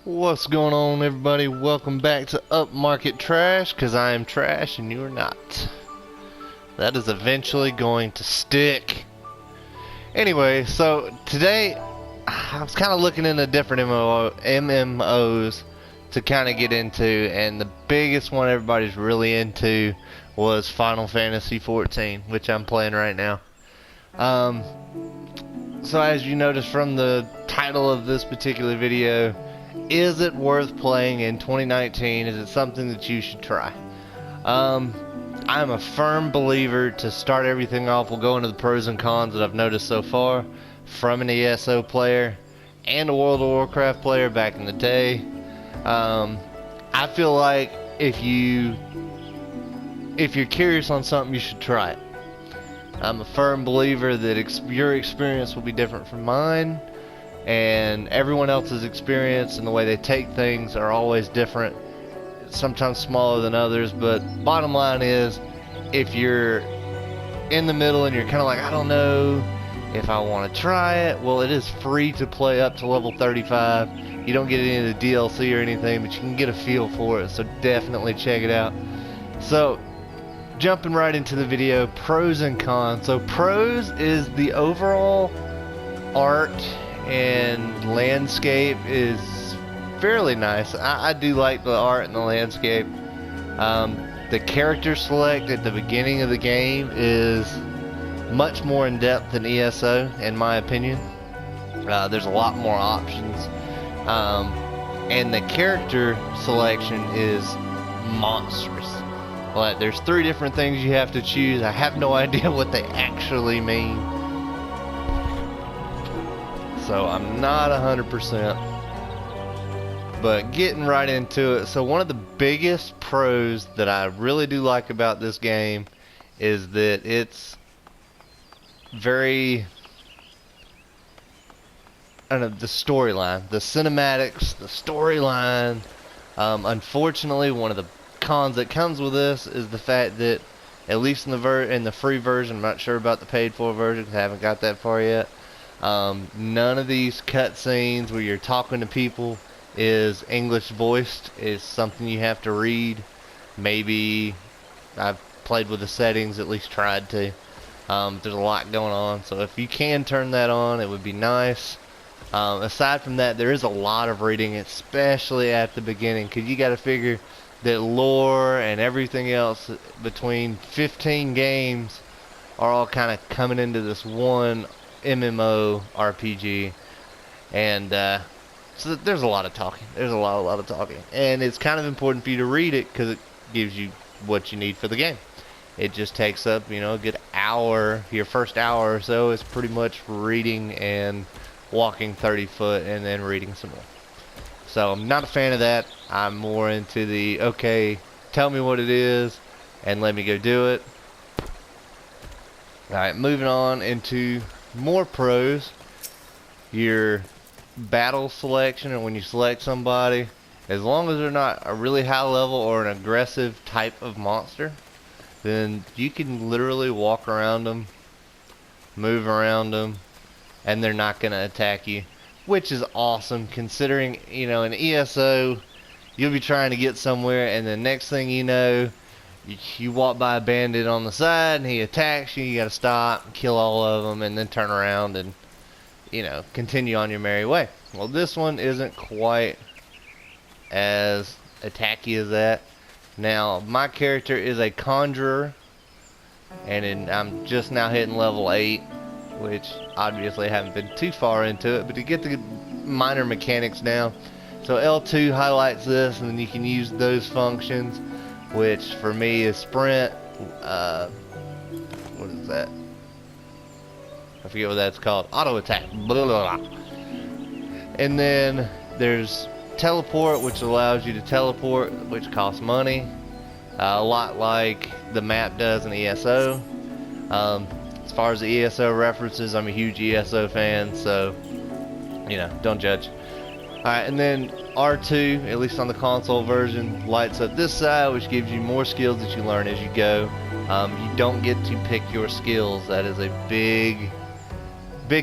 What's going on, everybody? Welcome back to Upmarket Trash, because I am trash and you are not. That is eventually going to stick. Anyway, so today I was kind of looking into different MMOs to kind of get into, and the biggest one everybody's really into was Final Fantasy XIV, which I'm playing right now. So as you notice from the title of this particular video, is it worth playing in 2019? Is it something that you should try? I'm a firm believer to start everything off. We'll go into the pros and cons that I've noticed so far from an ESO player and a World of Warcraft player back in the day. I feel like if you're curious on something, you should try it. I'm a firm believer that your experience will be different from mine, and everyone else's experience and the way they take things are always different, sometimes smaller than others. But bottom line is, if you're in the middle and you're kind of like, I don't know if I want to try it, well, it is free to play up to level 35. You don't get any of the DLC or anything, but you can get a feel for it, so definitely check it out. So jumping right into the video, pros and cons. So pros is the overall art and landscape is fairly nice. I do like the art and the landscape. The character select at the beginning of the game is much more in depth than ESO, in my opinion. There's a lot more options, and the character selection is monstrous. Like, there's 3 different things you have to choose. I have no idea what they actually mean, so I'm not 100%. But getting right into it, so one of the biggest pros that I really do like about this game is that it's very, I don't know, the storyline, the cinematics, the storyline. Unfortunately, one of the cons that comes with this is the fact that, at least in the free version, I'm not sure about the paid for version because I haven't got that far yet. None of these cutscenes where you're talking to people is English voiced. It's something you have to read. Maybe I've played with the settings, at least tried to. There's a lot going on, so if you can turn that on, it would be nice. Aside from that, there is a lot of reading, especially at the beginning, because you got to figure that lore and everything else between 15 games are all kind of coming into this one MMO RPG, and so there's a lot of talking. There's a lot of talking, and it's kind of important for you to read it because it gives you what you need for the game. It just takes up, a good hour. Your first hour or so is pretty much reading and walking 30 foot and then reading some more. So I'm not a fan of that. I'm more into the, okay, tell me what it is and let me go do it. Alright, moving on into more pros. Your battle selection, and when you select somebody, as long as they're not a really high level or an aggressive type of monster, then you can literally walk around them, move around them, and they're not going to attack you, which is awesome considering, in ESO, you'll be trying to get somewhere, and the next thing you know, you walk by a bandit on the side and he attacks you. You got to stop and kill all of them and then turn around and continue on your merry way. Well, this one isn't quite as attacky as that. Now, my character is a conjurer, and I'm just now hitting level 8, which obviously I haven't been too far into it, but to get the minor mechanics down. So L2 highlights this, and then you can use those functions, which for me is sprint, what is that? I forget what that's called. Auto attack. Blah, blah, blah. And then there's teleport, which allows you to teleport, which costs money. A lot like the map does in ESO. As far as the ESO references, I'm a huge ESO fan, so, don't judge. Alright, and then R2, at least on the console version, lights up this side, which gives you more skills that you learn as you go. You don't get to pick your skills. That is a big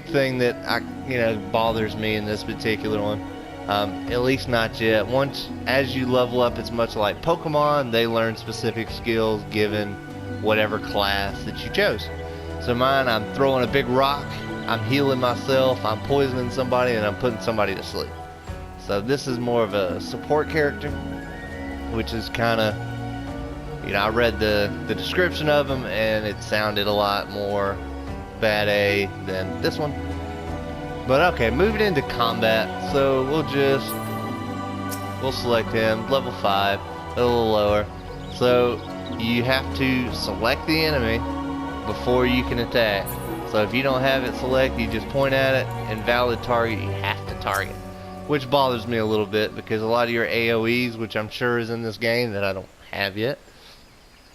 thing that bothers me in this particular one. At least not yet. Once, as you level up, it's much like Pokemon. They learn specific skills given whatever class that you chose. So mine, I'm throwing a big rock, I'm healing myself, I'm poisoning somebody, and I'm putting somebody to sleep. So this is more of a support character, which is kind of, you know, I read the description of him, and it sounded a lot more bad A than this one. But okay, moving into combat, so we'll select him, level 5, a little lower. So you have to select the enemy before you can attack. So if you don't have it selected, you just point at it, and valid target, you have to target. Which bothers me a little bit, because a lot of your AoEs, which I'm sure is in this game that I don't have yet,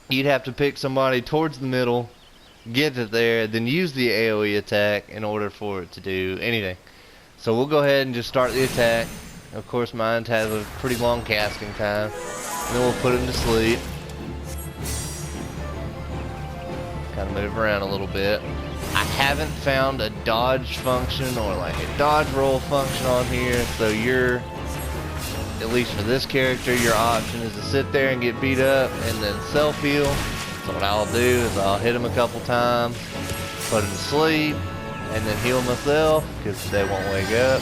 you'd have to pick somebody towards the middle, get it there, then use the AoE attack in order for it to do anything. So we'll go ahead and just start the attack. Of course, mine has a pretty long casting time. And then we'll put him to sleep. Kind of move around a little bit. I haven't found a dodge function or like a dodge roll function on here, so you're, at least for this character, your option is to sit there and get beat up and then self-heal. So what I'll do is I'll hit him a couple times, put him to sleep, and then heal myself because they won't wake up.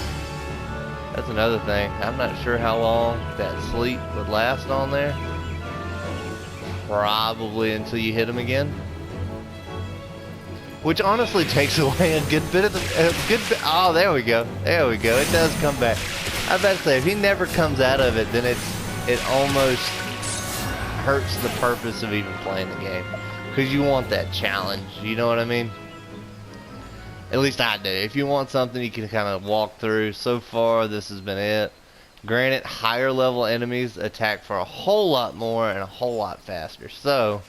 That's another thing. I'm not sure how long that sleep would last on there. Probably until you hit him again. Which honestly takes away a good bit of the, oh, there we go. There we go. It does come back. I was about to say, if he never comes out of it, then it almost hurts the purpose of even playing the game, because you want that challenge, you know what I mean? At least I do. If you want something you can kind of walk through. So far this has been it. Granted, higher level enemies attack for a whole lot more and a whole lot faster, so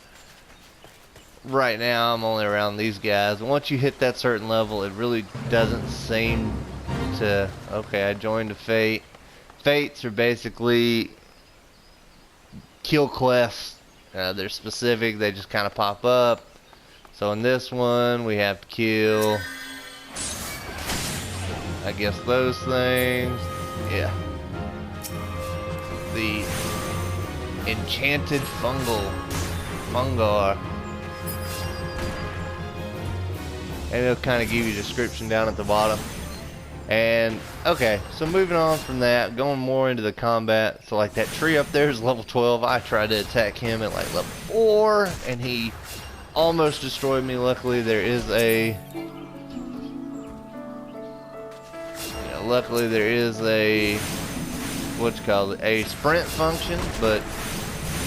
right now I'm only around these guys. Once you hit that certain level, it really doesn't seem to, okay, I joined a fate. Fates are basically kill quests. They're specific, they just kind of pop up. So in this one we have to kill, I guess, those things. Yeah, the enchanted fungar, and it'll kind of give you a description down at the bottom. And okay, so moving on from that, going more into the combat. So like that tree up there is level 12. I tried to attack him at like level 4 and he almost destroyed me. Luckily there is a, luckily there is a, what you call it, a sprint function, but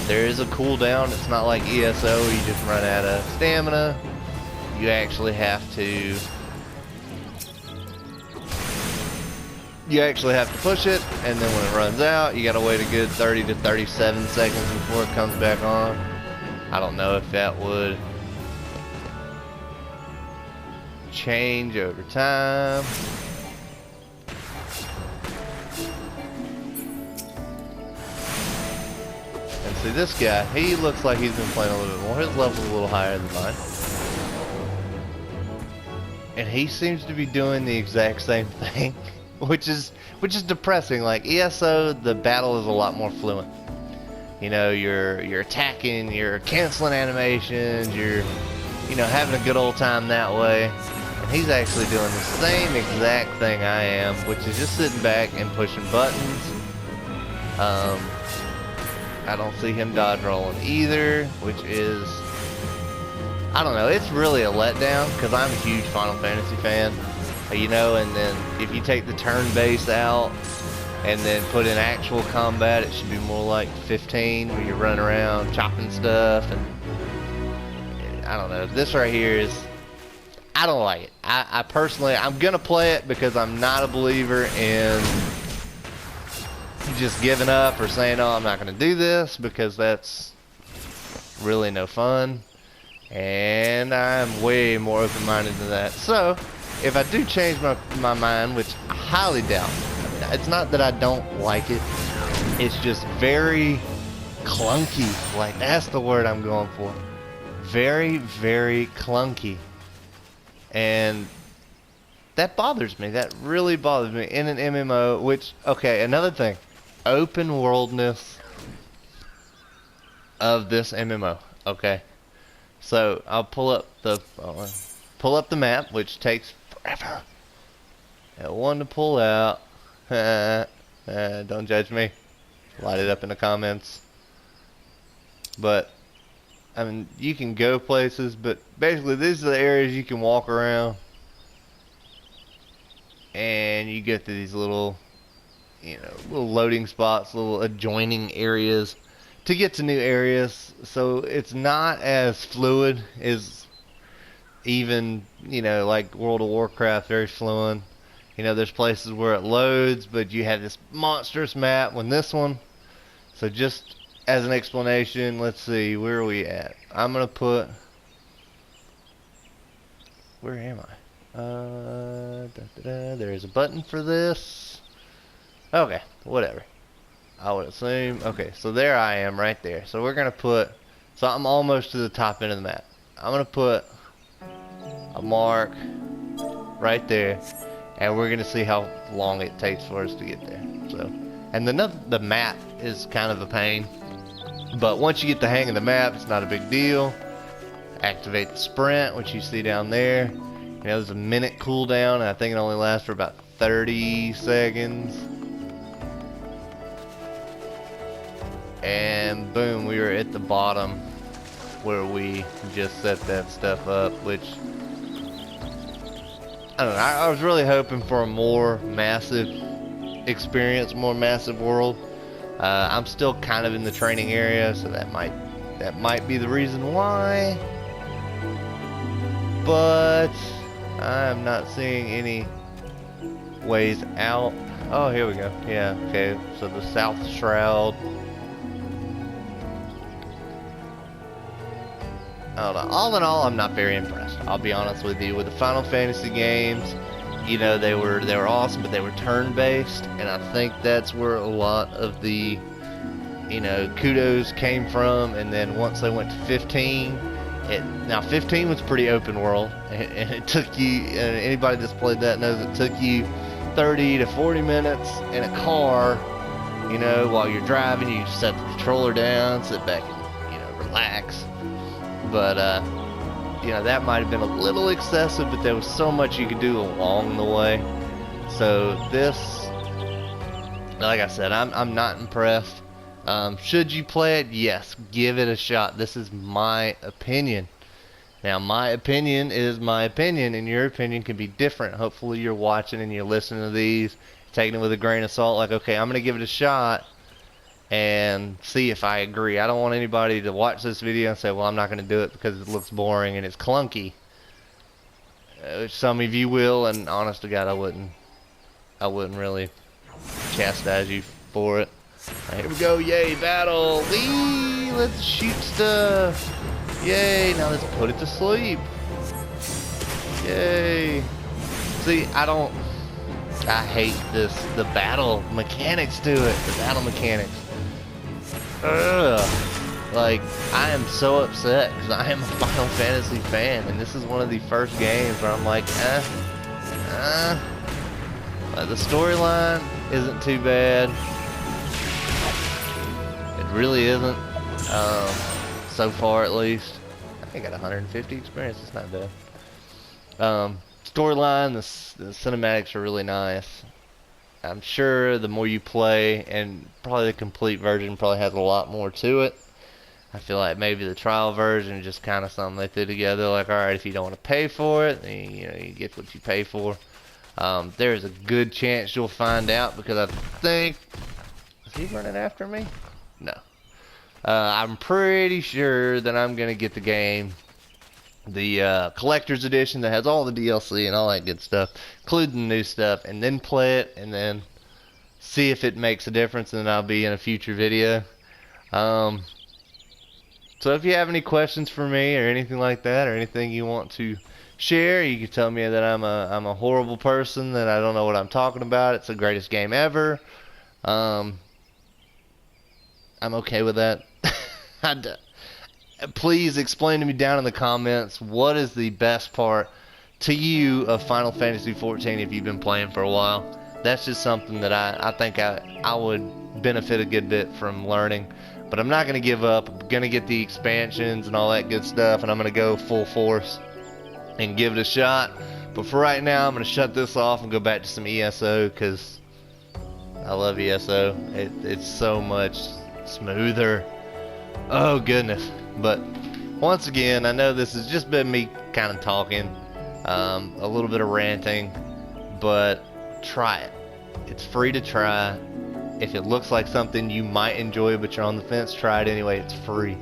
there is a cooldown. It's not like ESO, you just run out of stamina. You actually have to push it, and then when it runs out, you gotta wait a good 30 to 37 seconds before it comes back on. I don't know if that would change over time. And see, this guy, he looks like he's been playing a little bit more. His level's a little higher than mine. And he seems to be doing the exact same thing, which is depressing. Like ESO, the battle is a lot more fluent. You know, you're attacking, you're canceling animations, you're, having a good old time that way. And he's actually doing the same exact thing I am, which is just sitting back and pushing buttons. I don't see him dodge rolling either, which is, I don't know, it's really a letdown, because I'm a huge Final Fantasy fan, and then if you take the turn-based out and then put in actual combat, it should be more like 15, where you're running around chopping stuff, and I don't know, this right here is, I don't like it. I personally, I'm gonna play it because I'm not a believer in just giving up or saying, oh, I'm not gonna do this, because that's really no fun. And I'm way more open-minded than that. So, if I do change my mind, which I highly doubt, it's not that I don't like it, it's just very clunky. Like, that's the word I'm going for. Very, very clunky. And that bothers me. That really bothers me in an MMO. Which, okay, another thing, open worldness of this MMO. Okay, so I'll pull up the map, which takes forever. That one to pull out. Don't judge me. Light it up in the comments. But I mean, you can go places, but basically these are the areas you can walk around, and you get to these little, little loading spots, little adjoining areas to get to new areas. So it's not as fluid as even, like World of Warcraft, very fluid. There's places where it loads, but you have this monstrous map when this one. So just as an explanation, let's see, where are we at? I'm gonna put, where am I? There's a button for this. Okay, whatever. I would assume. Okay, so there I am right there. So we're gonna put, so I'm almost to the top end of the map. I'm gonna put a mark right there, and we're gonna see how long it takes for us to get there. So, and the map is kind of a pain. But once you get the hang of the map, it's not a big deal. Activate the sprint, which you see down there. There's a minute cooldown, and I think it only lasts for about 30 seconds. And boom, we were at the bottom where we just set that stuff up, which, I don't know, I was really hoping for a more massive experience, more massive world. I'm still kind of in the training area, so that might be the reason why. But I'm not seeing any ways out. Oh, here we go. Yeah, okay. So the South Shroud. I don't know. All in all, I'm not very impressed. I'll be honest with you. With the Final Fantasy games, they were awesome, but they were turn-based, and I think that's where a lot of the, kudos came from. And then once they went to 15, now 15 was pretty open world, and it took you, anybody that's played that knows it took you 30 to 40 minutes in a car, while you're driving. You set the controller down, sit back and, relax. But, that might have been a little excessive, but there was so much you could do along the way. So this, like I said, I'm not impressed. Should you play it? Yes, give it a shot. This is my opinion. Now, my opinion is my opinion, and your opinion can be different. Hopefully you're watching and you're listening to these, taking it with a grain of salt, like, okay, I'm going to give it a shot and see if I agree. I don't want anybody to watch this video and say, well, I'm not going to do it because it looks boring and it's clunky. Some of you will, and honest to God, I wouldn't really chastise you for it. Right, here we go. Yay, battle. Whee! Let's shoot stuff. Yay, now let's put it to sleep. Yay. See, I hate the battle mechanics to it. The battle mechanics. Ugh. Like, I am so upset because I am a Final Fantasy fan, and this is one of the first games where I'm like, the storyline isn't too bad. It really isn't. So far, at least. I got 150 experience. It's not bad. Storyline, the cinematics are really nice. I'm sure the more you play, and probably the complete version probably has a lot more to it. I feel like maybe the trial version is just kind of something they threw together. Like, alright, if you don't want to pay for it, then, you get what you pay for. There's a good chance you'll find out, because I think... Is he running after me? No. I'm pretty sure that I'm going to get the game, the collector's edition that has all the DLC and all that good stuff, including the new stuff, and then play it, and then see if it makes a difference, and then I'll be in a future video. So if you have any questions for me or anything like that, or anything you want to share, you can tell me that I'm a horrible person, that I don't know what I'm talking about. It's the greatest game ever. I'm okay with that. Please explain to me down in the comments, what is the best part to you of Final Fantasy XIV if you've been playing for a while. That's just something that I think I would benefit a good bit from learning. But I'm not going to give up. I'm going to get the expansions and all that good stuff, and I'm going to go full force and give it a shot. But for right now, I'm going to shut this off and go back to some ESO, because I love ESO. It's so much smoother. Oh goodness. But once again, I know this has just been me kind of talking, a little bit of ranting, but try it. It's free to try. If it looks like something you might enjoy but you're on the fence, try it anyway. It's free.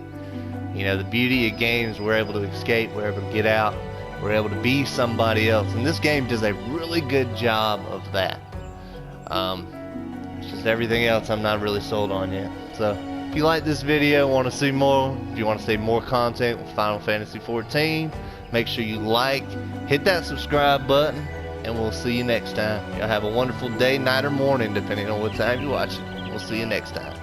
You know, the beauty of games, we're able to escape, we're able to get out, we're able to be somebody else, and this game does a really good job of that. It's just everything else I'm not really sold on yet. So if you like this video, want to see more, if you want to see more content with Final Fantasy XIV, make sure you like, hit that subscribe button, and we'll see you next time. Y'all have a wonderful day, night, or morning, depending on what time you watch it. We'll see you next time.